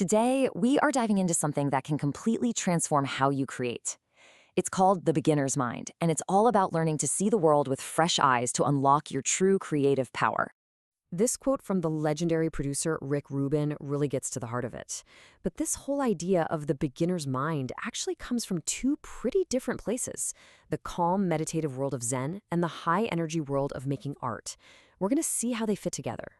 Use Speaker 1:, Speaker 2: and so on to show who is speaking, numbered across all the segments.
Speaker 1: Today, we are diving into something that can completely transform how you create. It's called the beginner's mind, and it's all about learning to see the world with fresh eyes to unlock your true creative power. This quote from the legendary producer Rick Rubin really gets to the heart of it. But this whole idea of the beginner's mind actually comes from two pretty different places: the calm, meditative world of Zen and the high energy world of making art. We're going to see how they fit together.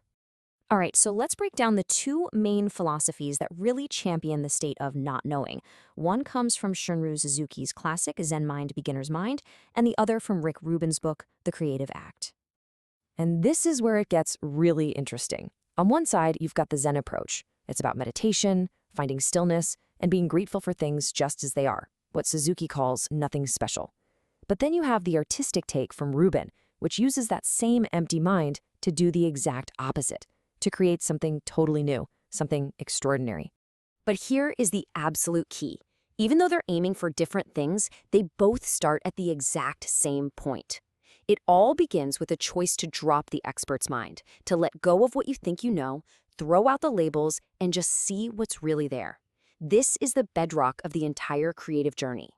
Speaker 2: All right, so let's break down the two main philosophies that really champion the state of not knowing. One comes from Shunryu Suzuki's classic Zen Mind, Beginner's Mind, and the other from Rick Rubin's book, The Creative Act.
Speaker 1: And this is where it gets really interesting. On one side, you've got the Zen approach. It's about meditation, finding stillness, and being grateful for things just as they are, what Suzuki calls nothing special. But then you have the artistic take from Rubin, which uses that same empty mind to do the exact opposite, to create something totally new, something extraordinary.
Speaker 2: But here is the absolute key. Even though they're aiming for different things, they both start at the exact same point. It all begins with a choice to drop the expert's mind, to let go of what you think you know, throw out the labels, and just see what's really there. This is the bedrock of the entire creative journey.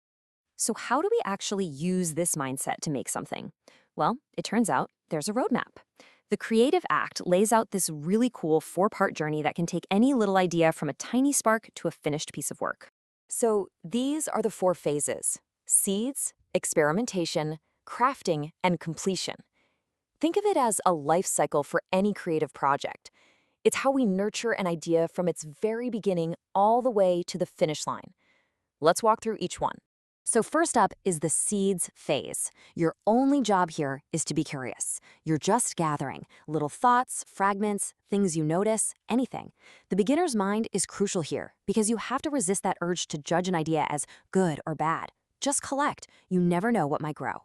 Speaker 2: So how do we actually use this mindset to make something? Well, it turns out there's a roadmap. The Creative Act lays out this really cool 4-part journey that can take any little idea from a tiny spark to a finished piece of work.
Speaker 1: So these are the 4 phases: seeds, experimentation, crafting, and completion. Think of it as a life cycle for any creative project. It's how we nurture an idea from its very beginning all the way to the finish line. Let's walk through each one. So first up is the seeds phase. Your only job here is to be curious. You're just gathering little thoughts, fragments, things you notice, anything. The beginner's mind is crucial here because you have to resist that urge to judge an idea as good or bad. Just collect. You never know what might grow.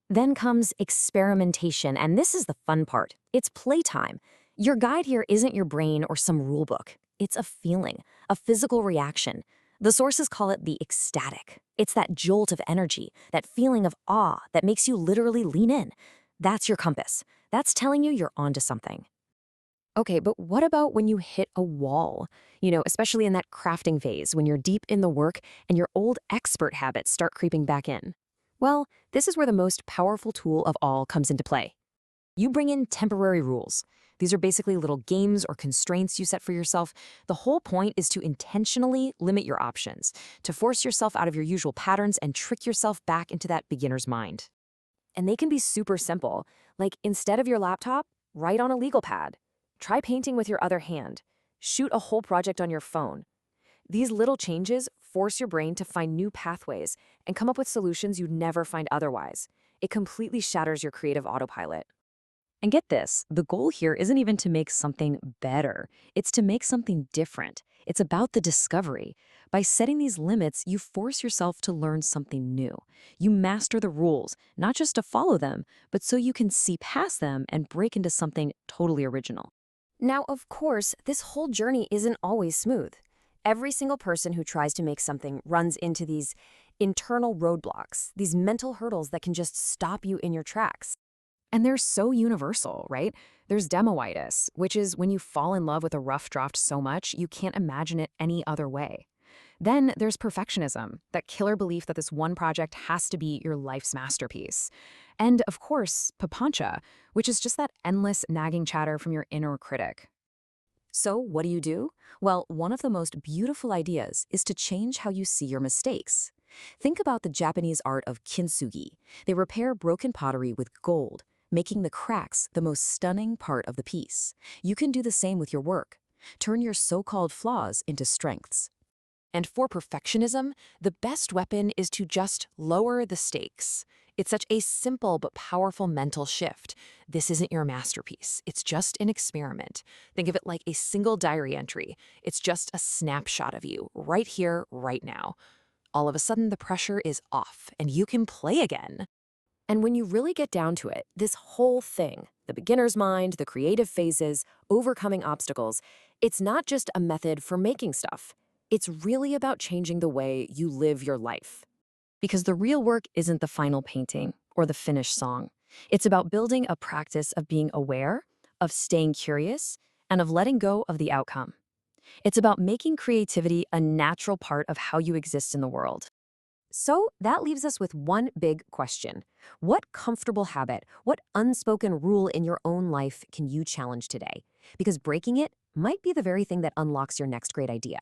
Speaker 1: Then comes experimentation, and this is the fun part. It's playtime. Your guide here isn't your brain or some rule book. It's a feeling, a physical reaction. The sources call it the ecstatic. It's that jolt of energy, that feeling of awe that makes you literally lean in. That's your compass. That's telling you you're onto something. Okay, but what about when you hit a wall? Especially in that crafting phase, when you're deep in the work and your old expert habits start creeping back in. Well, this is where the most powerful tool of all comes into play. You bring in temporary rules. These are basically little games or constraints you set for yourself. The whole point is to intentionally limit your options, to force yourself out of your usual patterns and trick yourself back into that beginner's mind. And they can be super simple, like instead of your laptop, write on a legal pad. Try painting with your other hand. Shoot a whole project on your phone. These little changes force your brain to find new pathways and come up with solutions you'd never find otherwise. It completely shatters your creative autopilot. And get this, the goal here isn't even to make something better. It's to make something different. It's about the discovery. By setting these limits, you force yourself to learn something new. You master the rules, not just to follow them, but so you can see past them and break into something totally original. Now, of course, this whole journey isn't always smooth. Every single person who tries to make something runs into these internal roadblocks, these mental hurdles that can just stop you in your tracks. And they're so universal, right? There's demoitis, which is when you fall in love with a rough draft so much you can't imagine it any other way. Then there's perfectionism, that killer belief that this one project has to be your life's masterpiece. And of course, papancha, which is just that endless nagging chatter from your inner critic. So what do? Well, one of the most beautiful ideas is to change how you see your mistakes. Think about the Japanese art of kintsugi. They repair broken pottery with gold, making the cracks the most stunning part of the piece. You can do the same with your work. Turn your so-called flaws into strengths. And for perfectionism, the best weapon is to just lower the stakes. It's such a simple but powerful mental shift. This isn't your masterpiece. It's just an experiment. Think of it like a single diary entry. It's just a snapshot of you, right here, right now. All of a sudden, the pressure is off, and you can play again. And when you really get down to it, this whole thing, the beginner's mind, the creative phases, overcoming obstacles, it's not just a method for making stuff. It's really about changing the way you live your life. Because the real work isn't the final painting or the finished song. It's about building a practice of being aware, of staying curious, and of letting go of the outcome. It's about making creativity a natural part of how you exist in the world.
Speaker 2: So that leaves us with one big question. What comfortable habit, what unspoken rule in your own life can you challenge today? Because breaking it might be the very thing that unlocks your next great idea.